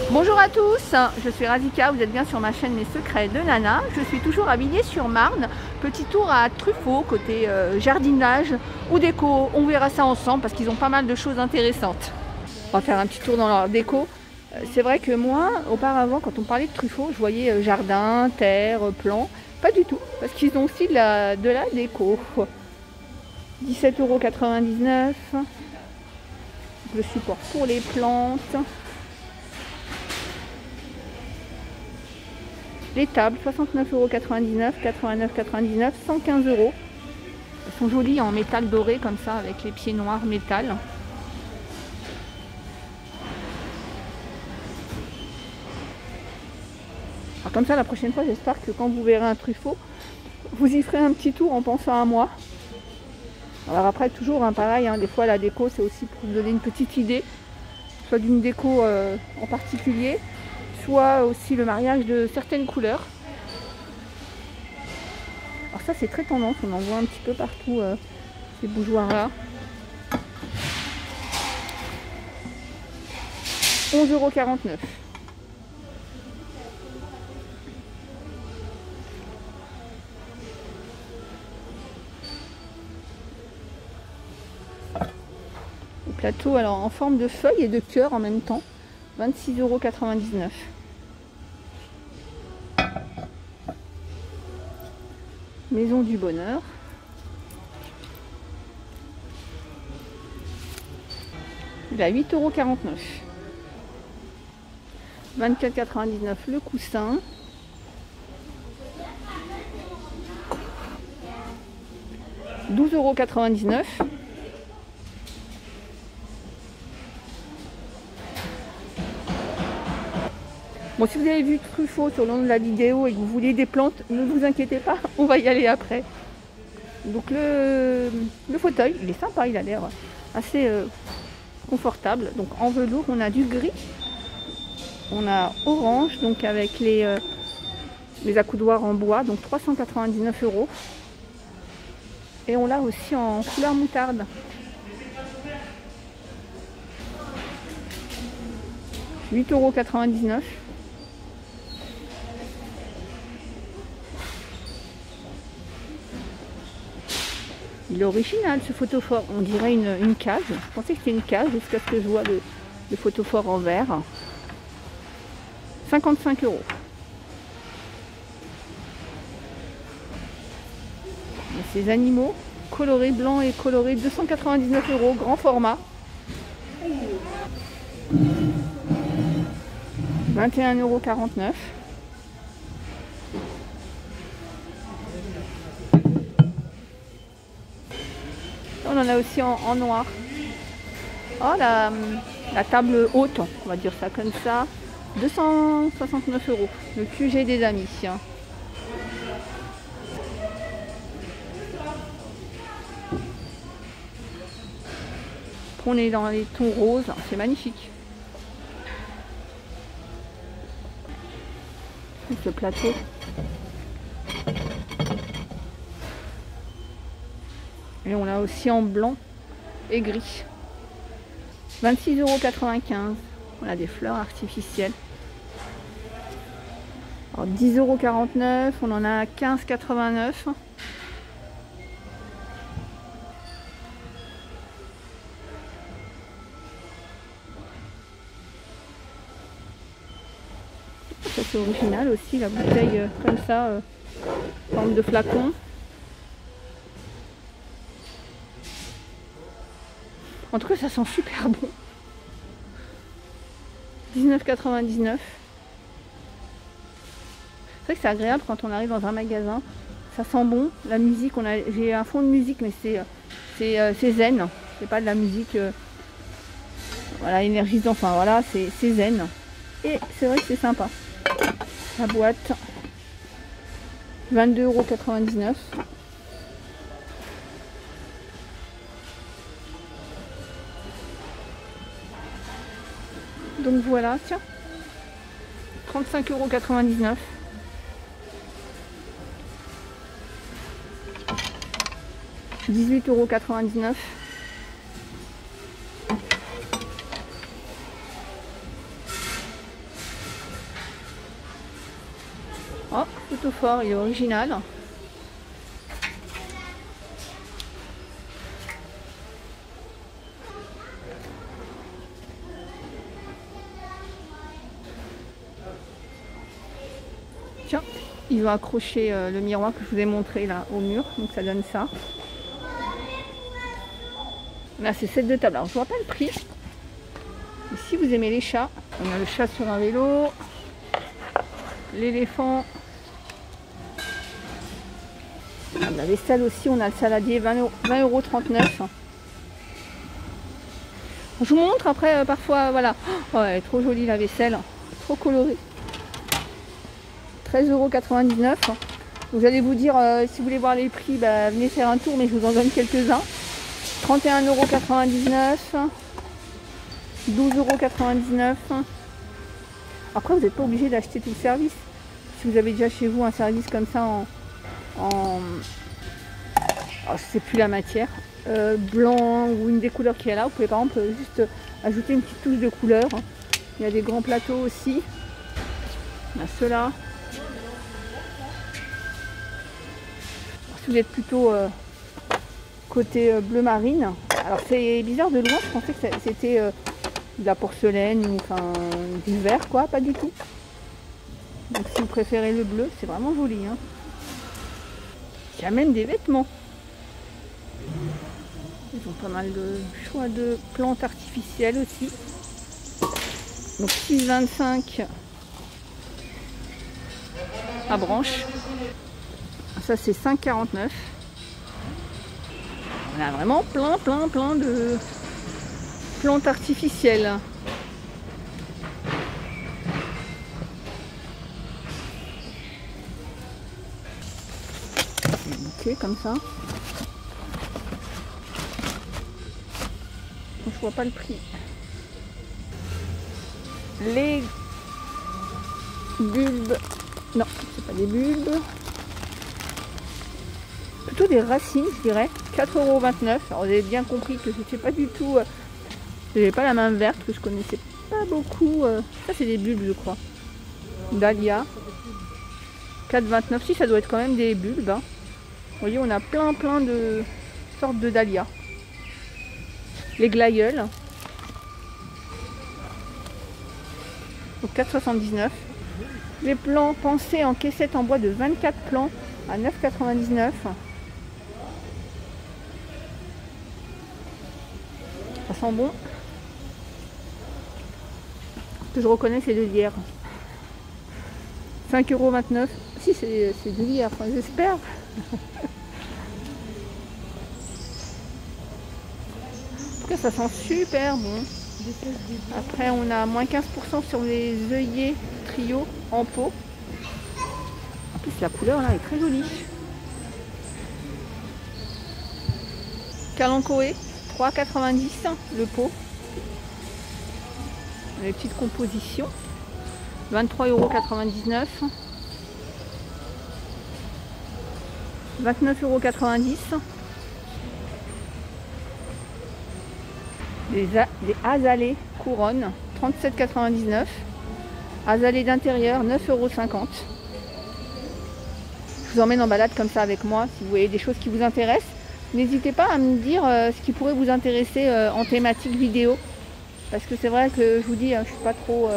Bonjour à tous, je suis Razika, vous êtes bien sur ma chaîne Mes Secrets de Nana. Je suis toujours à Villiers-sur-Marne. Petit tour à Truffaut, côté jardinage ou déco. On verra ça ensemble parce qu'ils ont pas mal de choses intéressantes. On va faire un petit tour dans leur déco. C'est vrai que moi, auparavant, quand on parlait de Truffaut, je voyais jardin, terre, plan. Pas du tout, parce qu'ils ont aussi de la déco. 17,99 €. Le support pour les plantes. Les tables, 69,99 €, 89,99 €, 115 €. Elles sont jolies en métal doré comme ça, avec les pieds noirs métal. Alors comme ça, la prochaine fois, j'espère que quand vous verrez un Truffaut, vous y ferez un petit tour en pensant à moi. Alors après, toujours pareil, des fois la déco, c'est aussi pour vous donner une petite idée, soit d'une déco en particulier, soit aussi le mariage de certaines couleurs. Alors ça c'est très tendance, on en voit un petit peu partout ces bougeoirs là. 11,49 €. Le plateau alors en forme de feuille et de cœur en même temps, 26,99 €. Maison du bonheur. Il est à 8,49 €. 24,99 € le coussin. 12,99 €. Bon, si vous avez vu Truffaut sur le long de la vidéo et que vous voulez des plantes, ne vous inquiétez pas, on va y aller après. Donc le fauteuil, il est sympa, il a l'air assez confortable. Donc en velours, on a du gris, on a orange, donc avec les accoudoirs en bois, donc 399 €. Et on l'a aussi en couleur moutarde. « 8,99 €. Il est original ce photophore, on dirait une cage. Je pensais que c'était une cage jusqu'à ce que je vois le photophore en verre. 55 €. Et ces animaux colorés, blancs et colorés, 299 €, grand format. 21,49 €. On en a aussi en noir. Oh, la table haute, on va dire ça comme ça. 269 €. Le QG des amis. On est dans les tons roses, c'est magnifique. Ce plateau. Et on l'a aussi en blanc et gris. 26,95 €. On a des fleurs artificielles. Alors 10,49 €. On en a 15,89 €. Ça c'est original aussi, la bouteille comme ça, forme de flacon. En tout cas, ça sent super bon. 19,99 €. C'est vrai que c'est agréable quand on arrive dans un magasin. Ça sent bon. La musique, j'ai un fond de musique, mais c'est zen. C'est pas de la musique voilà, énergisante. Enfin voilà, c'est zen. Et c'est vrai que c'est sympa. La boîte, 22,99 €. Donc voilà, tiens, 35,99 €. 18,99 €. Oh, photophore, il est original. Tiens, ils ont accroché le miroir que je vous ai montré là au mur, donc ça donne ça. Là c'est set de table, alors je vois pas le prix. Mais si vous aimez les chats, on a le chat sur un vélo, l'éléphant, la vaisselle aussi, on a le saladier 20,39 €. Je vous montre après parfois, voilà. Oh, elle est trop jolie la vaisselle, trop colorée. 13,99 €. Vous allez vous dire, si vous voulez voir les prix, bah, venez faire un tour, mais je vous en donne quelques-uns. 31,99 €, 12,99 €. Après, vous n'êtes pas obligé d'acheter tout le service. Si vous avez déjà chez vous un service comme ça en je ne sais plus la matière, blanc ou une des couleurs qui est là, vous pouvez par exemple juste ajouter une petite touche de couleur. Il y a des grands plateaux aussi. On a ceux-là. Si vous êtes plutôt côté bleu marine, alors c'est bizarre de loin, je pensais que c'était de la porcelaine ou enfin du verre quoi, pas du tout. Donc si vous préférez le bleu, c'est vraiment joli. Hein. Il y a même des vêtements. Ils ont pas mal de choix de plantes artificielles aussi. Donc 6,25 à branche. Ça c'est 5,49. On a vraiment plein de plantes artificielles. Des bouquets comme ça. Je vois pas le prix. Les bulbes. Non, c'est pas des bulbes. Plutôt des racines, je dirais. 4,29 €. Alors vous avez bien compris que c'était pas du tout. J'avais pas la main verte, que je connaissais pas beaucoup. Ça c'est des bulbes je crois. Dahlia. 4,29 €. Si ça doit être quand même des bulbes. Hein. Vous voyez, on a plein de sortes de dahlia. Les glaïeuls. Donc 4,79 €. Les plants pensés en caissette en bois de 24 plants à 9,99 €. Ça sent bon. Ce que je reconnais, c'est de lierre. 5,29 €. Si, c'est de lierre, enfin, j'espère. En tout cas, ça sent super bon. Après, on a moins 15% sur les œillets trio en pot. En plus, la couleur là est très jolie. Kalanchoé, 3,90 € le pot. Les petites compositions. 23,99 €. 29,90 €. Des azalées couronnes, 37,99 €. Azalées d'intérieur, 9,50 €. Je vous emmène en balade comme ça avec moi. Si vous voyez des choses qui vous intéressent, n'hésitez pas à me dire ce qui pourrait vous intéresser en thématique vidéo. Parce que c'est vrai que je vous dis, je suis pas trop...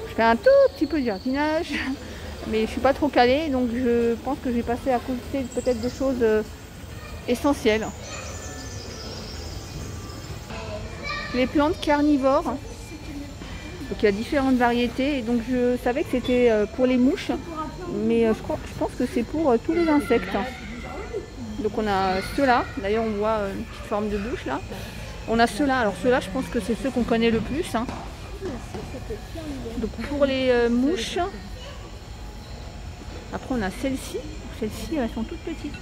je fais un tout petit peu de jardinage, mais je suis pas trop calée. Donc je pense que je vais passer à côté peut-être de choses essentielles. Les plantes carnivores, donc il y a différentes variétés et donc je savais que c'était pour les mouches, mais je pense que c'est pour tous les insectes. Donc on a ceux-là, d'ailleurs on voit une petite forme de bouche là. On a ceux-là, alors ceux-là je pense que c'est ceux qu'on connaît le plus. Hein. Donc pour les mouches, après on a celles-ci, elles sont toutes petites.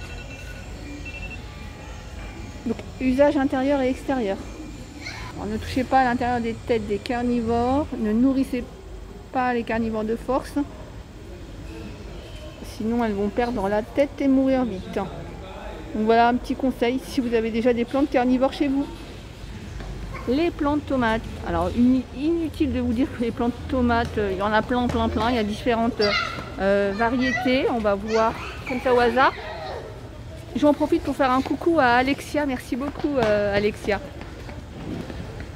Donc usage intérieur et extérieur. Alors, ne touchez pas à l'intérieur des têtes des carnivores, ne nourrissez pas les carnivores de force, sinon elles vont perdre la tête et mourir vite. Donc voilà un petit conseil si vous avez déjà des plantes carnivores chez vous. Les plantes tomates, alors inutile de vous dire que les plantes tomates, il y en a plein, il y a différentes variétés. On va voir comme ça au hasard. J'en profite pour faire un coucou à Alexia. Merci beaucoup Alexia.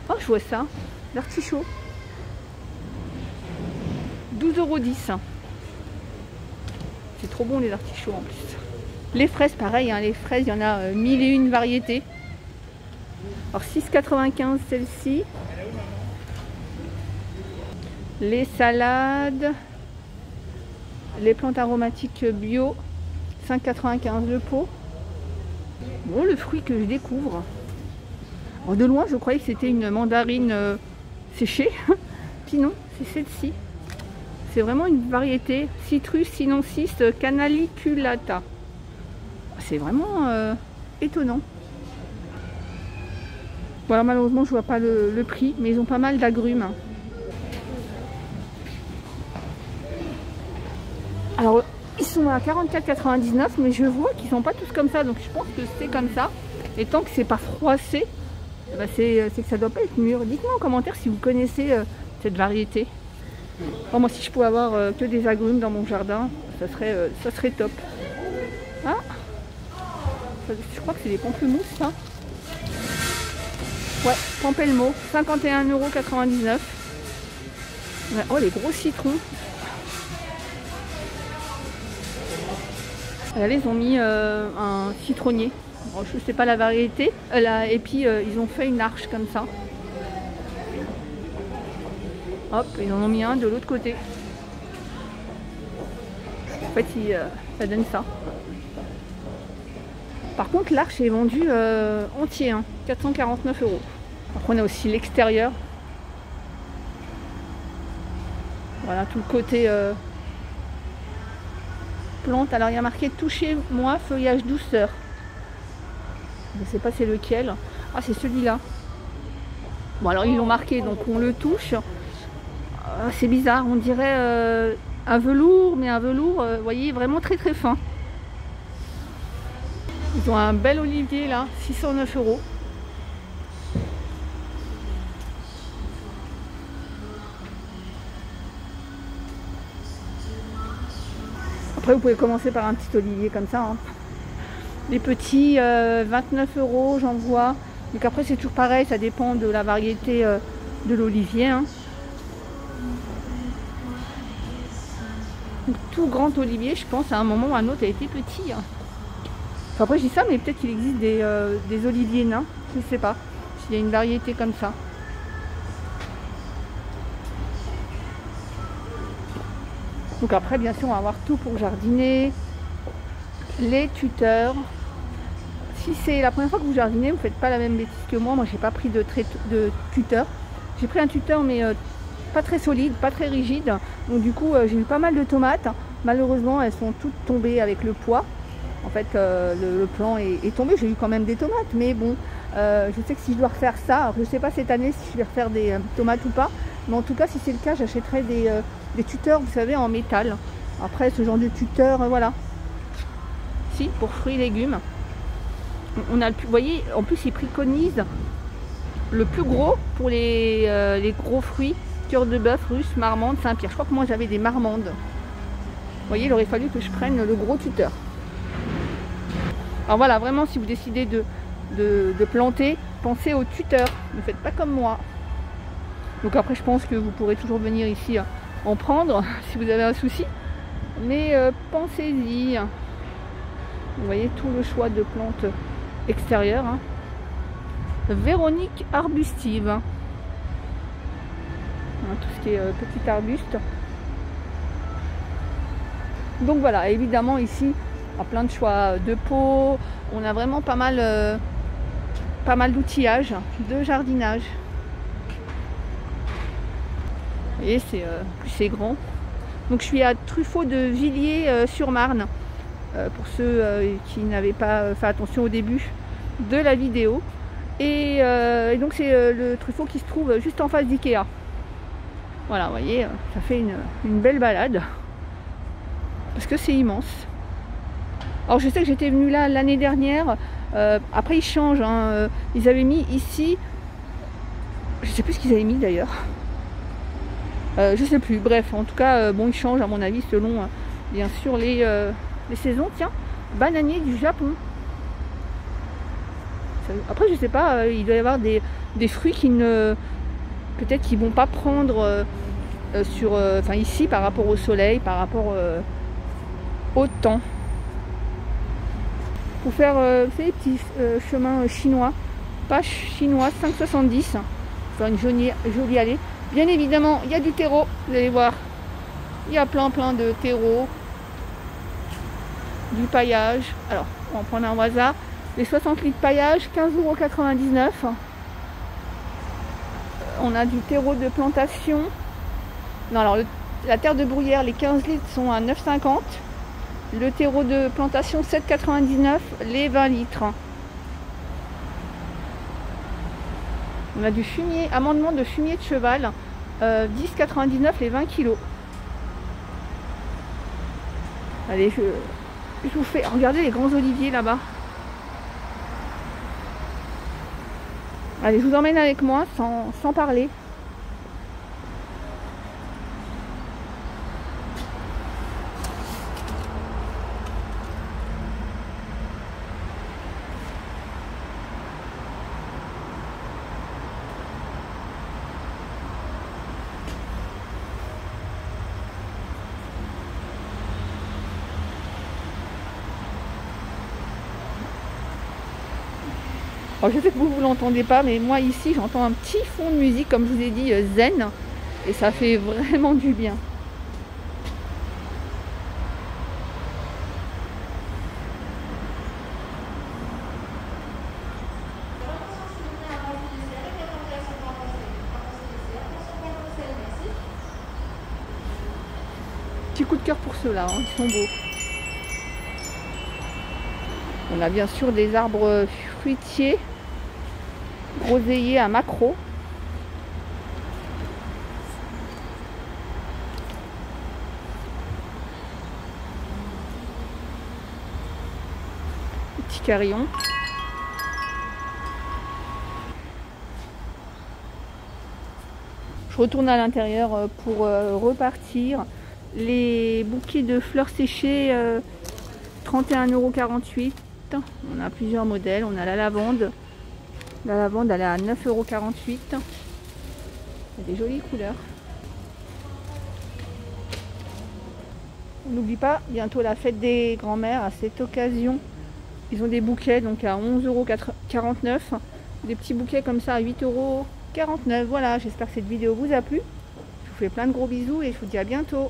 Oh, je vois ça. L'artichaut. 12,10 €. C'est trop bon les artichauts en plus. Les fraises, pareil, hein, les fraises, il y en a 1001 variétés. Alors 6,95 celle-ci. Les salades, les plantes aromatiques bio, 5,95 € le pot. Bon, le fruit que je découvre. Alors, de loin, je croyais que c'était une mandarine séchée. Puis non, c'est celle-ci. C'est vraiment une variété Citrus sinensis canaliculata. C'est vraiment étonnant. Voilà, malheureusement, je vois pas le prix, mais ils ont pas mal d'agrumes. Alors, ils sont à 44,99 €, mais je vois qu'ils sont pas tous comme ça, donc je pense que c'est comme ça. Et tant que c'est pas froissé, bah c'est que ça doit pas être mûr. Dites-moi en commentaire si vous connaissez cette variété. Bon, moi, si je pouvais avoir que des agrumes dans mon jardin, ça serait top. Ah, je crois que c'est des pamplemousses, ça. Ouais, pampelmo, 51,99 €. Ouais, oh, les gros citrons. Là, ils ont mis un citronnier. Bon, je ne sais pas la variété. Et puis, ils ont fait une arche comme ça. Hop, ils en ont mis un de l'autre côté. En fait, ça donne ça. Par contre, l'arche est vendue entier, hein, 449 €. Après, on a aussi l'extérieur. Voilà, tout le côté plante. Alors, il y a marqué « Touchez-moi, feuillage douceur ». Je ne sais pas c'est lequel. Ah, c'est celui-là. Bon, alors, ils l'ont marqué, donc on le touche. C'est bizarre, on dirait un velours, mais un velours, vous voyez, vraiment très très fin. Ils ont un bel olivier là, 609 €. Après, vous pouvez commencer par un petit olivier comme ça. Hein. Les petits, 29 €, j'en vois. Donc après, c'est toujours pareil, ça dépend de la variété de l'olivier. Hein. Donc, tout grand olivier, je pense, à un moment ou à un autre, a été petit. Hein. Enfin, après, je dis ça, mais peut-être qu'il existe des oliviers nains. Je ne sais pas s'il y a une variété comme ça. Donc après, bien sûr, on va avoir tout pour jardiner. Les tuteurs. Si c'est la première fois que vous jardinez, vous ne faites pas la même bêtise que moi. Moi, j'ai pas pris de tuteur. J'ai pris un tuteur, mais pas très solide, pas très rigide. Donc du coup, j'ai eu pas mal de tomates. Malheureusement, elles sont toutes tombées avec le poids. En fait, le plant est tombé. J'ai eu quand même des tomates, mais bon, je sais que si je dois refaire ça, alors je ne sais pas cette année si je vais refaire des tomates ou pas. Mais en tout cas, si c'est le cas, j'achèterai des tuteurs, vous savez, en métal. Après, ce genre de tuteur, voilà. Si, pour fruits et légumes. On a vous voyez, en plus, ils préconisent le plus gros pour les gros fruits. Cœur de bœuf, russe, marmande, Saint-Pierre. Je crois que moi, j'avais des marmandes. Vous voyez, il aurait fallu que je prenne le gros tuteur. Alors voilà, vraiment, si vous décidez de planter, pensez au tuteur. Ne faites pas comme moi. Donc après, je pense que vous pourrez toujours venir ici en prendre si vous avez un souci. Mais pensez-y. Vous voyez tout le choix de plantes extérieures. Hein. Véronique arbustive. Hein, tout ce qui est petit arbuste. Donc voilà, évidemment ici, on a plein de choix de pots. On a vraiment pas mal d'outillage, de jardinage. Vous voyez, c'est grand. Donc je suis à Truffaut de Villiers-sur-Marne. Pour ceux qui n'avaient pas fait attention au début de la vidéo. Et donc c'est le Truffaut qui se trouve juste en face d'Ikea. Voilà, vous voyez, ça fait une belle balade. Parce que c'est immense. Alors je sais que j'étais venue là l'année dernière. Après ils changent. Hein, ils avaient mis ici. Je sais plus ce qu'ils avaient mis d'ailleurs. Je sais plus. Bref, en tout cas, bon, ils changent à mon avis selon Bien sûr, les saisons, tiens, bananier du Japon. Après, je sais pas, il doit y avoir des fruits qui ne... Peut-être qu'ils vont pas prendre enfin ici par rapport au soleil, par rapport au temps. Pour faire ces petits chemins chinois, pas chinois, 5,70. Faire une jolie allée. Bien évidemment, il y a du terreau, vous allez voir. Il y a plein de terreau. Du paillage. Alors, on va prendre un au hasard. Les 60 litres paillage, 15,99 €. On a du terreau de plantation. Non, alors la terre de bruyère, les 15 litres sont à 9,50 €. Le terreau de plantation, 7,99 €. Les 20 litres. On a du fumier, amendement de fumier de cheval, 10,99 € les 20 kilos. Allez, je vous fais... Regardez les grands oliviers là-bas. Allez, je vous emmène avec moi sans parler. Alors, je sais que vous ne l'entendez pas, mais moi ici j'entends un petit fond de musique, comme je vous ai dit, zen, et ça fait vraiment du bien. Petit coup de cœur pour ceux-là, hein, ils sont beaux. On a bien sûr des arbres fruitiers, groseilliers à maquereaux. Petit carillon. Je retourne à l'intérieur pour repartir. Les bouquets de fleurs séchées, 31,48 €. On a plusieurs modèles. On a la lavande. La lavande, elle est à 9,48 €. Il y a des jolies couleurs. On n'oublie pas, bientôt la fête des grands-mères. À cette occasion, ils ont des bouquets donc à 11,49 €. Des petits bouquets comme ça à 8,49 €. Voilà, j'espère que cette vidéo vous a plu. Je vous fais plein de gros bisous et je vous dis à bientôt.